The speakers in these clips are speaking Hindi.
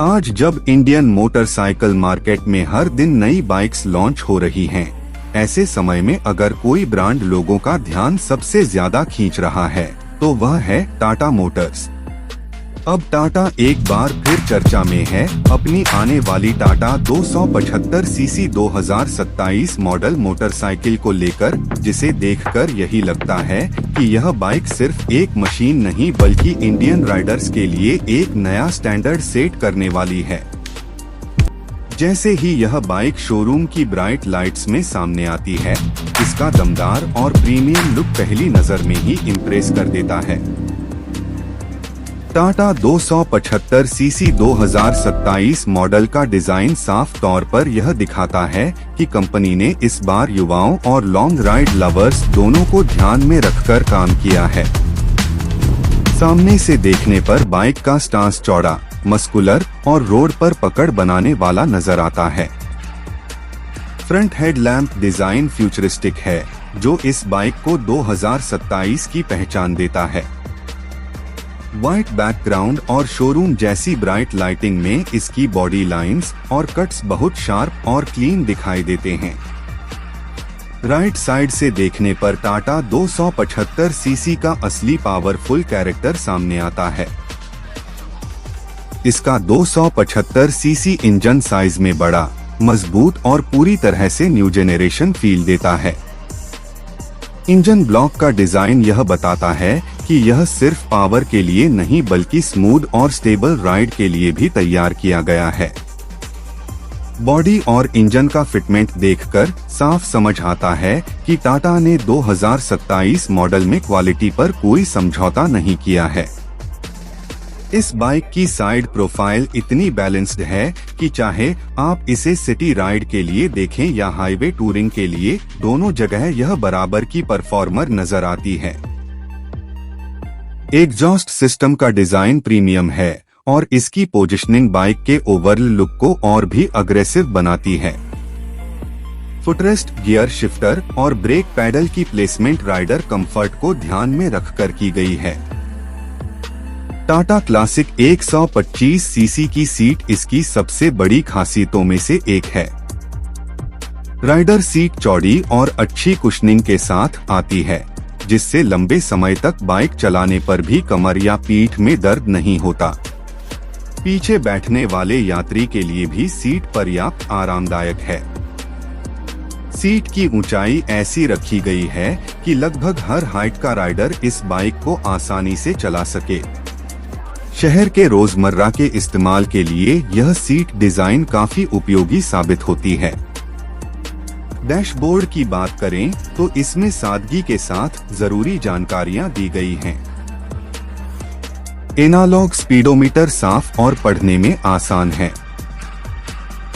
आज जब इंडियन मोटरसाइकिल मार्केट में हर दिन नई बाइक्स लॉन्च हो रही हैं, ऐसे समय में अगर कोई ब्रांड लोगों का ध्यान सबसे ज्यादा खींच रहा है तो वह है टाटा मोटर्स। अब टाटा एक बार फिर चर्चा में है अपनी आने वाली टाटा 275 सीसी 2027 मॉडल मोटरसाइकिल को लेकर, जिसे देखकर यही लगता है कि यह बाइक सिर्फ एक मशीन नहीं बल्कि इंडियन राइडर्स के लिए एक नया स्टैंडर्ड सेट करने वाली है। जैसे ही यह बाइक शोरूम की ब्राइट लाइट्स में सामने आती है, इसका दमदार और प्रीमियम लुक पहली नजर में ही इम्प्रेस कर देता है। टाटा 275 सीसी 2027 मॉडल का डिजाइन साफ तौर पर यह दिखाता है कि कंपनी ने इस बार युवाओं और लॉन्ग राइड लवर्स दोनों को ध्यान में रखकर काम किया है। सामने से देखने पर बाइक का स्टांस चौड़ा, मस्कुलर और रोड पर पकड़ बनाने वाला नजर आता है। फ्रंट हेडलैम्प डिजाइन फ्यूचरिस्टिक है, जो इस बाइक को 2027 की पहचान देता है। व्हाइट बैकग्राउंड और शोरूम जैसी ब्राइट लाइटिंग में इसकी बॉडी लाइंस और कट्स बहुत शार्प और क्लीन दिखाई देते हैं। राइट साइड से देखने पर टाटा 275 सीसी का असली पावरफुल कैरेक्टर सामने आता है। इसका 275 सीसी इंजन साइज में बड़ा, मजबूत और पूरी तरह से न्यू जेनरेशन फील देता है। इंजन ब्लॉक का डिजाइन यह बताता है कि यह सिर्फ पावर के लिए नहीं बल्कि स्मूथ और स्टेबल राइड के लिए भी तैयार किया गया है। बॉडी और इंजन का फिटमेंट देखकर साफ समझ आता है कि टाटा ने 2027 मॉडल में क्वालिटी पर कोई समझौता नहीं किया है। इस बाइक की साइड प्रोफाइल इतनी बैलेंस्ड है कि चाहे आप इसे सिटी राइड के लिए देखें या हाईवे टूरिंग के लिए, दोनों जगह यह बराबर की परफॉर्मर नजर आती है। एग्जॉस्ट सिस्टम का डिजाइन प्रीमियम है और इसकी पोजीशनिंग बाइक के ओवरऑल लुक को और भी अग्रेसिव बनाती है। फुटरेस्ट, गियर शिफ्टर और ब्रेक पैडल की प्लेसमेंट राइडर कंफर्ट को ध्यान में रखकर की गई है। टाटा क्लासिक 125 सीसी की सीट इसकी सबसे बड़ी खासियतों में से एक है। राइडर सीट चौड़ी और अच्छी कुशनिंग के साथ आती है, जिससे लंबे समय तक बाइक चलाने पर भी कमर या पीठ में दर्द नहीं होता। पीछे बैठने वाले यात्री के लिए भी सीट पर्याप्त आरामदायक है। सीट की ऊंचाई ऐसी रखी गई है कि लगभग हर हाइट का राइडर इस बाइक को आसानी से चला सके। शहर के रोजमर्रा के इस्तेमाल के लिए यह सीट डिजाइन काफी उपयोगी साबित होती है। डैशबोर्ड की बात करें तो इसमें सादगी के साथ जरूरी जानकारियां दी गई हैं। एनालॉग स्पीडोमीटर साफ और पढ़ने में आसान है।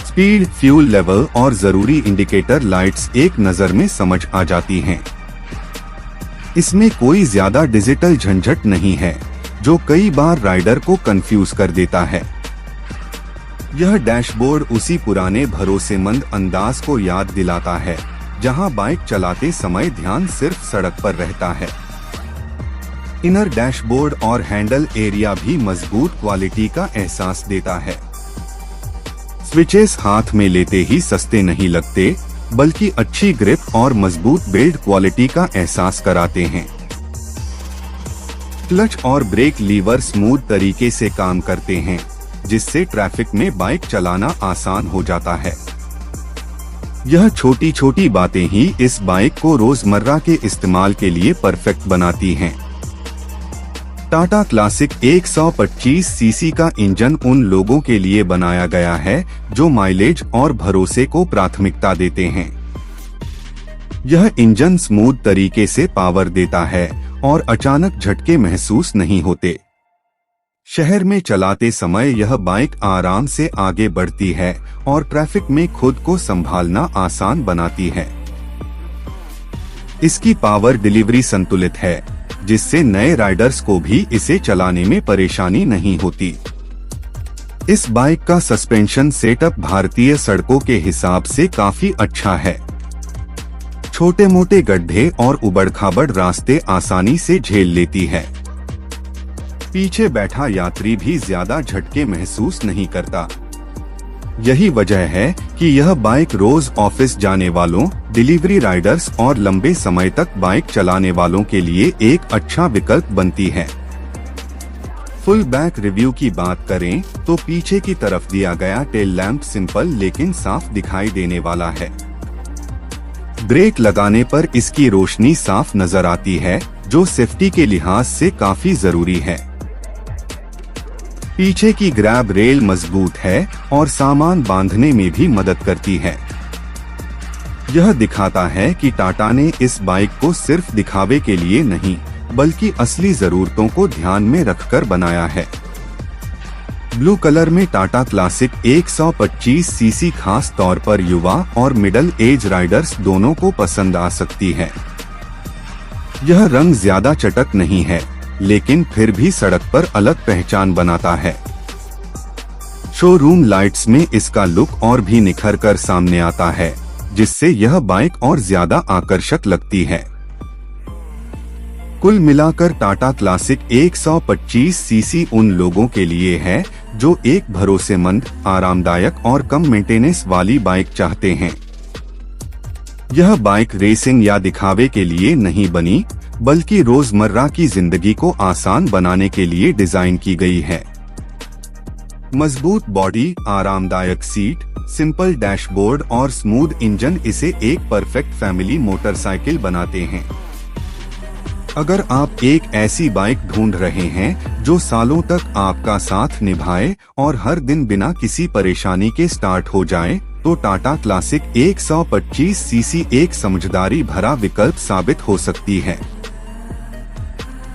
स्पीड, फ्यूल लेवल और जरूरी इंडिकेटर लाइट्स एक नजर में समझ आ जाती हैं। इसमें कोई ज्यादा डिजिटल झंझट नहीं है, जो कई बार राइडर को कंफ्यूज कर देता है। यह डैशबोर्ड उसी पुराने भरोसेमंद अंदाज को याद दिलाता है, जहां बाइक चलाते समय ध्यान सिर्फ सड़क पर रहता है। इनर डैशबोर्ड और हैंडल एरिया भी मजबूत क्वालिटी का एहसास देता है। स्विचेस हाथ में लेते ही सस्ते नहीं लगते, बल्कि अच्छी ग्रिप और मजबूत बिल्ड क्वालिटी का एहसास कराते हैं। क्लच और ब्रेक लीवर स्मूथ तरीके से काम करते हैं, जिससे ट्रैफिक में बाइक चलाना आसान हो जाता है। यह छोटी छोटी बातें ही इस बाइक को रोजमर्रा के इस्तेमाल के लिए परफेक्ट बनाती हैं। टाटा क्लासिक 125 सीसी का इंजन उन लोगों के लिए बनाया गया है जो माइलेज और भरोसे को प्राथमिकता देते हैं। यह इंजन स्मूथ तरीके से पावर देता है और अचानक झटके महसूस नहीं होते। शहर में चलाते समय यह बाइक आराम से आगे बढ़ती है और ट्रैफिक में खुद को संभालना आसान बनाती है। इसकी पावर डिलीवरी संतुलित है, जिससे नए राइडर्स को भी इसे चलाने में परेशानी नहीं होती। इस बाइक का सस्पेंशन सेटअप भारतीय सड़कों के हिसाब से काफी अच्छा है। छोटे मोटे गड्ढे और उबड़-खाबड़ रास्ते आसानी से झेल लेती है। पीछे बैठा यात्री भी ज्यादा झटके महसूस नहीं करता। यही वजह है कि यह बाइक रोज ऑफिस जाने वालों, डिलीवरी राइडर्स और लंबे समय तक बाइक चलाने वालों के लिए एक अच्छा विकल्प बनती है। फुल बैक रिव्यू की बात करें तो पीछे की तरफ दिया गया टेल लैंप सिंपल लेकिन साफ दिखाई देने वाला है। ब्रेक लगाने पर इसकी रोशनी साफ नजर आती है, जो सेफ्टी के लिहाज से काफी जरूरी है। पीछे की ग्रैब रेल मजबूत है और सामान बांधने में भी मदद करती है। यह दिखाता है कि टाटा ने इस बाइक को सिर्फ दिखावे के लिए नहीं, बल्कि असली जरूरतों को ध्यान में रखकर बनाया है। ब्लू कलर में टाटा क्लासिक 125 सीसी खास तौर पर युवा और मिडल एज राइडर्स दोनों को पसंद आ सकती है। यह रंग ज्यादा चटक नहीं है, लेकिन फिर भी सड़क पर अलग पहचान बनाता है। शोरूम लाइट्स में इसका लुक और भी निखर कर सामने आता है, जिससे यह बाइक और ज्यादा आकर्षक लगती है। कुल मिलाकर टाटा क्लासिक 125 सीसी उन लोगों के लिए है जो एक भरोसेमंद, आरामदायक और कम मेंटेनेंस वाली बाइक चाहते हैं। यह बाइक रेसिंग या दिखावे के लिए नहीं बनी, बल्कि रोजमर्रा की जिंदगी को आसान बनाने के लिए डिजाइन की गई है। मजबूत बॉडी, आरामदायक सीट, सिंपल डैशबोर्ड और स्मूथ इंजन इसे एक परफेक्ट फैमिली मोटरसाइकिल बनाते हैं। अगर आप एक ऐसी बाइक ढूंढ रहे हैं जो सालों तक आपका साथ निभाए और हर दिन बिना किसी परेशानी के स्टार्ट हो जाए, तो टाटा क्लासिक 125 सीसी एक समझदारी भरा विकल्प साबित हो सकती है।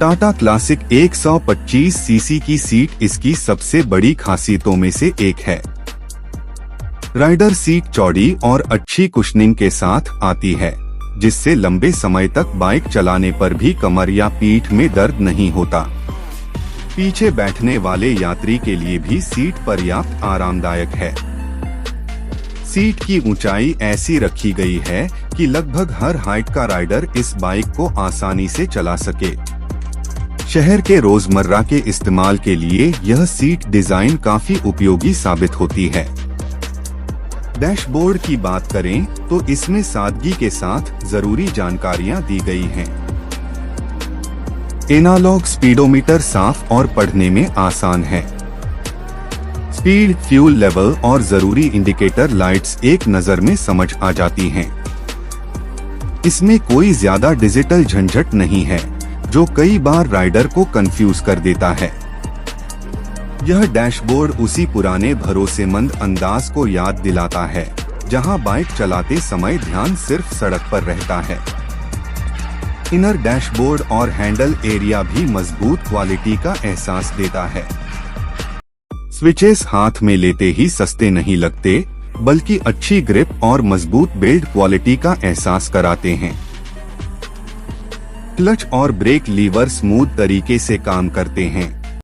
टाटा क्लासिक 125 सीसी की सीट इसकी सबसे बड़ी खासियतों में से एक है। राइडर सीट चौड़ी और अच्छी कुशनिंग के साथ आती है, जिससे लंबे समय तक बाइक चलाने पर भी कमर या पीठ में दर्द नहीं होता। पीछे बैठने वाले यात्री के लिए भी सीट पर्याप्त आरामदायक है। सीट की ऊंचाई ऐसी रखी गई है कि लगभग हर हाइट का राइडर इस बाइक को आसानी से चला सके। शहर के रोजमर्रा के इस्तेमाल के लिए यह सीट डिजाइन काफी उपयोगी साबित होती है। डैशबोर्ड की बात करें तो इसमें सादगी के साथ जरूरी जानकारियां दी गई हैं। एनालॉग स्पीडोमीटर साफ और पढ़ने में आसान है। स्पीड, फ्यूल लेवल और जरूरी इंडिकेटर लाइट्स एक नजर में समझ आ जाती हैं। इसमें कोई ज्यादा डिजिटल झंझट नहीं है, जो कई बार राइडर को कंफ्यूज कर देता है। यह डैशबोर्ड उसी पुराने भरोसेमंद अंदाज को याद दिलाता है, जहां बाइक चलाते समय ध्यान सिर्फ सड़क पर रहता है। इनर डैशबोर्ड और हैंडल एरिया भी मजबूत क्वालिटी का एहसास देता है। स्विचेस हाथ में लेते ही सस्ते नहीं लगते, बल्कि अच्छी ग्रिप और मजबूत बिल्ड क्वालिटी का एहसास कराते हैं। क्लच और ब्रेक लीवर स्मूथ तरीके से काम करते हैं,